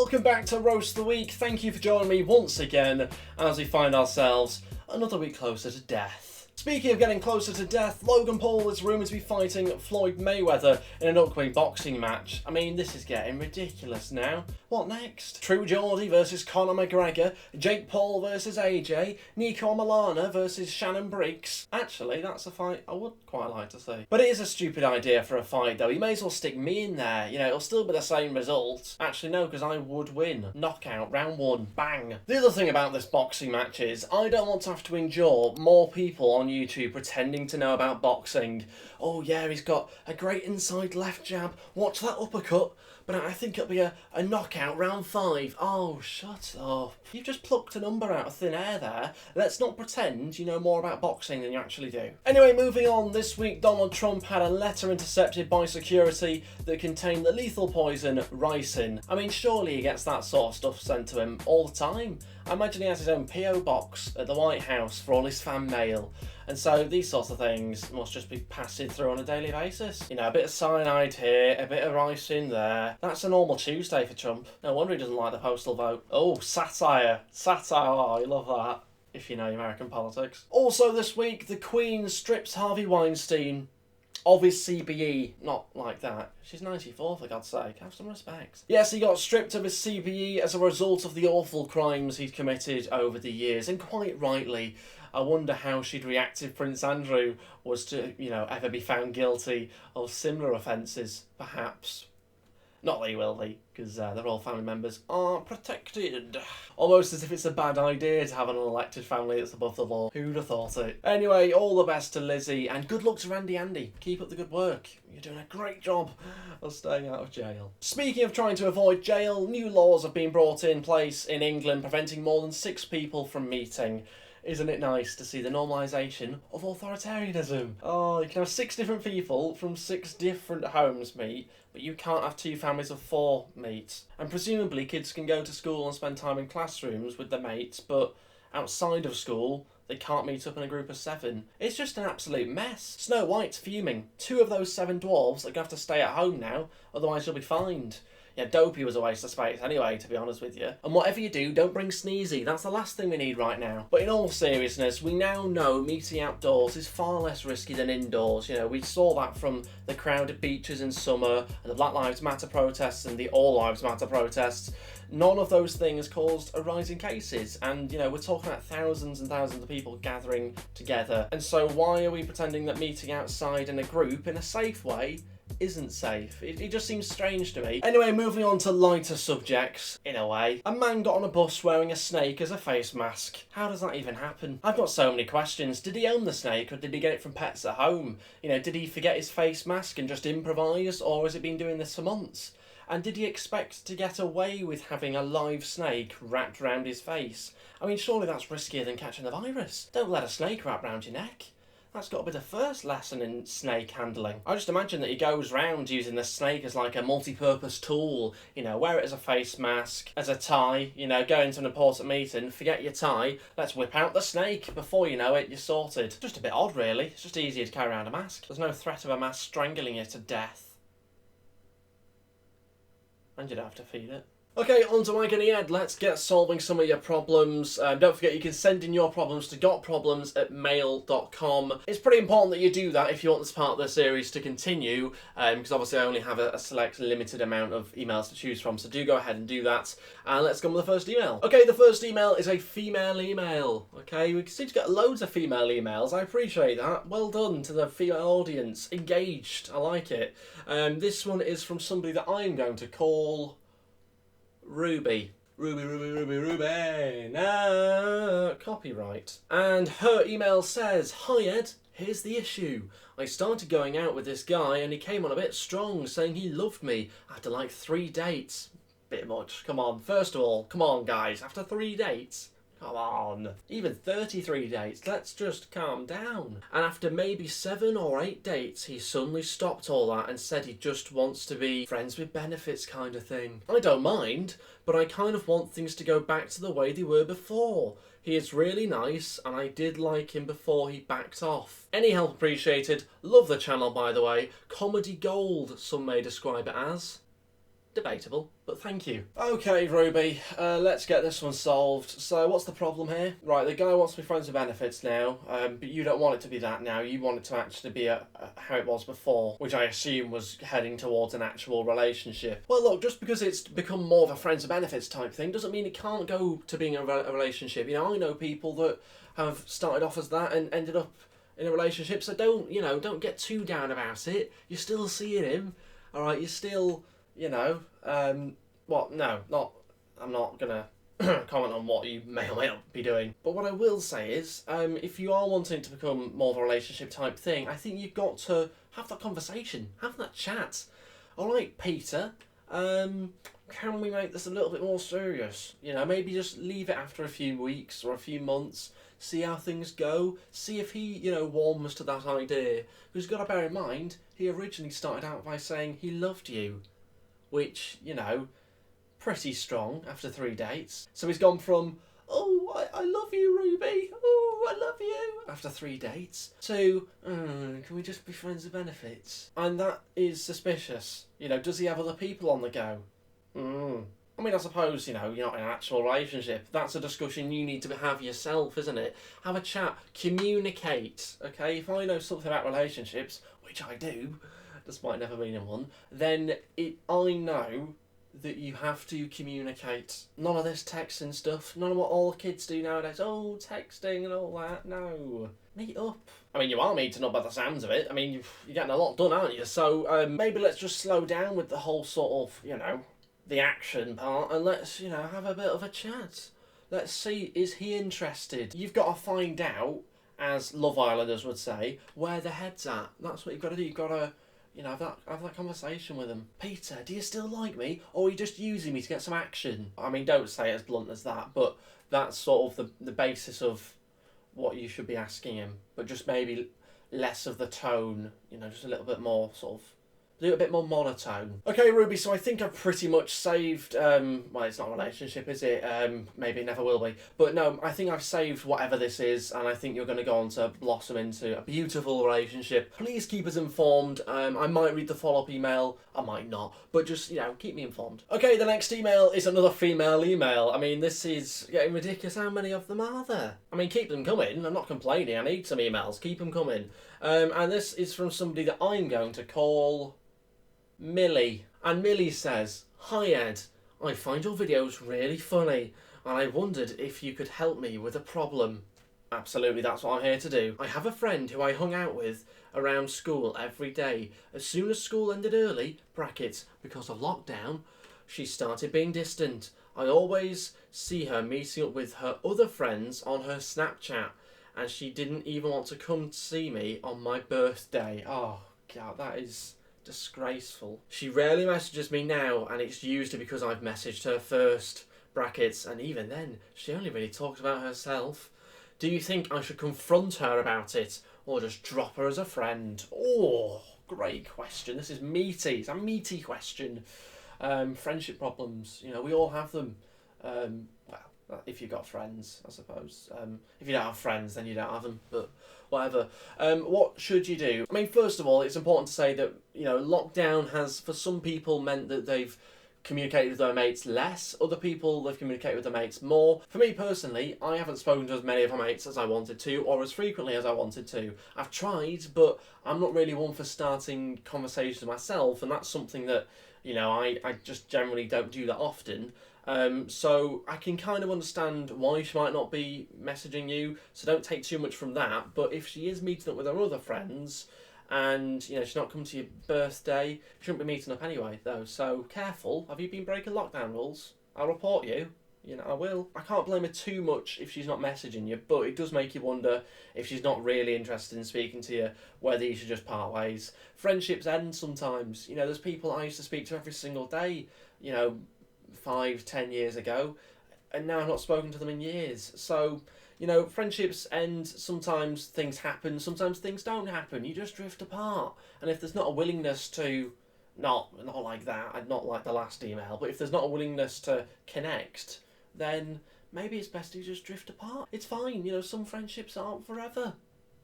welcome back to Roast the Week. Thank you for joining me once again as we find ourselves another week closer to death. Speaking of getting closer to death, Logan Paul is rumoured to be fighting FLOYD Mayweather in an upcoming boxing match. I mean, this is getting ridiculous now. What next? True Geordie versus Conor McGregor, Jake Paul versus AJ, Nico Milana versus Shannon Briggs. Actually, that's a fight I would quite like to see. But it is a stupid idea for a fight though. You may as well stick me in there. You know, it'll still be the same result. Actually, no, because I would win. Knockout, round one, bang. The other thing about this boxing match is I don't want to have to endure more people on YouTube pretending to know about boxing. Oh yeah, he's got a great inside left jab. Watch that uppercut. But I think it'll be a knockout round 5. Oh, shut up. You've just plucked a number out of thin air there. Let's not pretend you know more about boxing than you actually do. Anyway, moving on. This week, Donald Trump had a letter intercepted by security that contained the lethal poison ricin. I mean, surely he gets that sort of stuff sent to him all the time. I imagine he has his own P.O. box at the White House for all his fan mail. And so these sorts of things must just be passing through on a daily basis. You know, a bit of cyanide here, a bit of ricin there. That's a normal Tuesday for Trump. No wonder he doesn't like the postal vote. Oh, satire. Satire, oh, you love that, if you know American politics. Also this week, the Queen strips Harvey Weinstein of his CBE. Not like that. She's 94, for God's sake. Have some respect. Yes, he got stripped of his CBE as a result of the awful crimes he'd committed over the years, and quite rightly. I wonder how she'd react if Prince Andrew was to, you know, ever be found guilty of similar offences, perhaps. Not that he will be, because they're all family members are protected. Almost as if it's a bad idea to have an unelected family that's above the law. Who'd have thought it? Anyway, all the best to Lizzie, and good luck to Randy Andy. Keep up the good work. You're doing a great job of staying out of jail. Speaking of trying to avoid jail, new laws have been brought in place in England preventing more than 6 people from meeting. Isn't it nice to see the normalisation of authoritarianism? Oh, you can have 6 different people from 6 different homes meet, but you can't have 2 families of 4 meet. And presumably kids can go to school and spend time in classrooms with their mates, but outside of school, they can't meet up in a group of 7. It's just an absolute mess. Snow White's fuming. 2 of those 7 dwarves are going to have to stay at home now, otherwise you'll be fined. Yeah, Dopey was a waste of space anyway, to be honest with you. And whatever you do, don't bring Sneezy. That's the last thing we need right now. But in all seriousness, we now know meeting outdoors is far less risky than indoors. You know, we saw that from the crowded beaches in summer, and the Black Lives Matter protests, and the All Lives Matter protests. None of those things caused a rise in cases. And, you know, we're talking about thousands and thousands of people gathering together. And so why are we pretending that meeting outside in a group in a safe way isn't safe? It just seems strange to me. Anyway, moving on to lighter subjects, in a way. A man got on a bus wearing a snake as a face mask. How does that even happen? I've got so many questions. Did he own the snake, or did he get it from pets at home? You know, did he forget his face mask and just improvise, or has he been doing this for months? And did he expect to get away with having a live snake wrapped around his face? I mean, surely that's riskier than catching the virus. Don't let a snake wrap round your neck. That's got to be the first lesson in snake handling. I just imagine that he goes round using the snake as like a multi-purpose tool. You know, wear it as a face mask, as a tie, you know, go into an important meeting, forget your tie, let's whip out the snake. Before you know it, you're sorted. Just a bit odd, really. It's just easier to carry around a mask. There's no threat of a mask strangling you to death. And you don't have to feed it. Okay, on to Agony Ed. Let's get solving some of your problems. Don't forget you can send in your problems to gotproblems@mail.com. It's pretty important that you do that if you want this part of the series to continue, because obviously I only have a select limited amount of emails to choose from, so do go ahead and do that. And let's go with the first email. Okay, the first email is a female email. Okay, we seem to get loads of female emails. I appreciate that. Well done to the female audience. Engaged. I like it. This one is from somebody that I'm going to call Ruby. No, copyright. And her email says, "Hi Ed, here's the issue. I started going out with this guy and he came on a bit strong, saying he loved me after like 3 dates. Bit much, come on. First of all, come on guys, after 3 dates? Come on. Even 33 dates, let's just calm down. And after maybe 7 or 8 dates, he suddenly stopped all that and said he just wants to be friends with benefits kind of thing. I don't mind, but I kind of want things to go back to the way they were before. He is really nice, and I did like him before he backed off. Any help appreciated. Love the channel, by the way. Comedy gold, some may describe it as." Debatable, but thank you. Okay, Ruby, let's get this one solved. So what's the problem here? Right, the guy wants to be friends with benefits now, but you don't want it to be that now. You want it to actually be how it was before, which I assume was heading towards an actual relationship. Well, look, just because it's become more of a friends with benefits type thing doesn't mean it can't go to being a relationship. You know, I know people that have started off as that and ended up in a relationship, so don't get too down about it. You're still seeing him, alright, you're still... no, I'm not gonna comment on what you may or may not be doing. But what I will say is, if you are wanting to become more of a relationship type thing, I think you've got to have that conversation, have that chat. Alright, Peter, can we make this a little bit more serious? You know, maybe just leave it after a few weeks or a few months, see how things go, see if he, warms to that idea. Because you've got to bear in mind, he originally started out by saying he loved you. Which, pretty strong after 3 dates. So he's gone from, oh, I love you, Ruby, oh, I love you, after 3 dates, to, can we just be friends with benefits? And that is suspicious. Does he have other people on the go? I mean, I suppose, you're not in an actual relationship. That's a discussion you need to have yourself, isn't it? Have a chat, communicate, okay? If I know something about relationships, which I do, despite never being in one, then I know that you have to communicate. None of this texting stuff, none of what all kids do nowadays. Oh, texting and all that. No. Meet up. I mean, you are meeting up by the sounds of it. I mean, you're getting a lot done, aren't you? So maybe let's just slow down with the whole sort of, the action part, and let's, have a bit of a chat. Let's see, is he interested? You've got to find out, as Love Islanders would say, where the head's at. That's what you've got to do. You've got to... have that conversation with him. Peter, do you still like me? Or are you just using me to get some action? I mean, don't say it as blunt as that, but that's sort of the basis of what you should be asking him. But just maybe less of the tone, just a little bit more sort of... do it a bit more monotone. Okay, Ruby, so I think I've pretty much saved, well, it's not a relationship, is it? Maybe it never will be. But no, I think I've saved whatever this is, and I think you're going to go on to blossom into a beautiful relationship. Please keep us informed. I might read the follow-up email, I might not, but just, keep me informed. Okay, the next email is another female email. I mean, this is getting ridiculous. How many of them are there? I mean, keep them coming. I'm not complaining. I need some emails. Keep them coming. And this is from somebody that I'm going to call... Millie. And Millie says, "Hi Ed, I find your videos really funny and I wondered if you could help me with a problem." Absolutely, that's what I'm here to do. I have a friend who I hung out with around school every day. As soon as school ended early, brackets, because of lockdown, she started being distant. I always see her meeting up with her other friends on her Snapchat, and she didn't even want to come see me on my birthday. Oh God, that is... disgraceful. She rarely messages me now, and it's usually because I've messaged her first, brackets, and even then, she only really talks about herself. Do you think I should confront her about it, or just drop her as a friend? Oh, great question. This is meaty. It's a meaty question. Friendship problems, we all have them. Well, if you've got friends, I suppose. If you don't have friends, then you don't have them, but whatever. What should you do? I mean, first of all, it's important to say that, lockdown has, for some people, meant that they've communicated with their mates less. Other people, they've communicated with their mates more. For me personally, I haven't spoken to as many of my mates as I wanted to, or as frequently as I wanted to. I've tried, but I'm not really one for starting conversations myself, and that's something that, I just generally don't do that often. So I can kind of understand why she might not be messaging you, so don't take too much from that. But if she is meeting up with her other friends and, she's not coming to your birthday, she shouldn't be meeting up anyway, though. So careful. Have you been breaking lockdown rules? I'll report you. I will. I can't blame her too much if she's not messaging you, but it does make you wonder if she's not really interested in speaking to you, whether you should just part ways. Friendships end sometimes. There's people I used to speak to every single day, 5-10 years ago, and now I've not spoken to them in years. So, friendships end, sometimes things happen, sometimes things don't happen. You just drift apart. And if there's not a willingness to, not like that, not like the last email, but if there's not a willingness to connect, then maybe it's best to just drift apart. It's fine, some friendships aren't forever.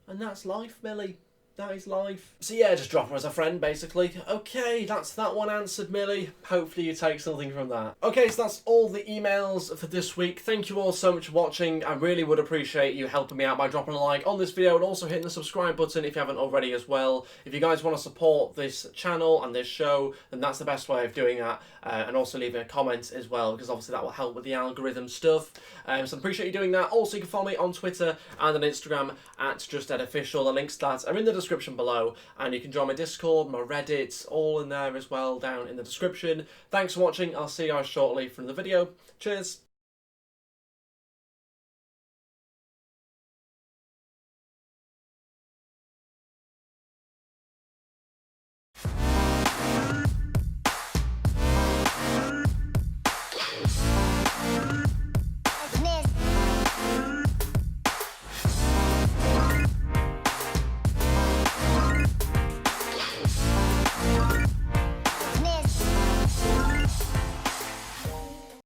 And that's life, Millie. That is life. So yeah, just drop her as a friend, basically. Okay, that's that one answered, Millie. Hopefully you take something from that. Okay, so that's all the emails for this week. Thank you all so much for watching. I really would appreciate you helping me out by dropping a like on this video and also hitting the subscribe button if you haven't already as well. If you guys want to support this channel and this show, then that's the best way of doing that. And also leaving a comment as well, because obviously that will help with the algorithm stuff. So I appreciate you doing that. Also, you can follow me on Twitter and on Instagram at JustEdOfficial. The links to that are in the description below, and you can join my Discord, my Reddit, all in there as well down in the description. Thanks for watching. I'll see you guys shortly from the video. Cheers.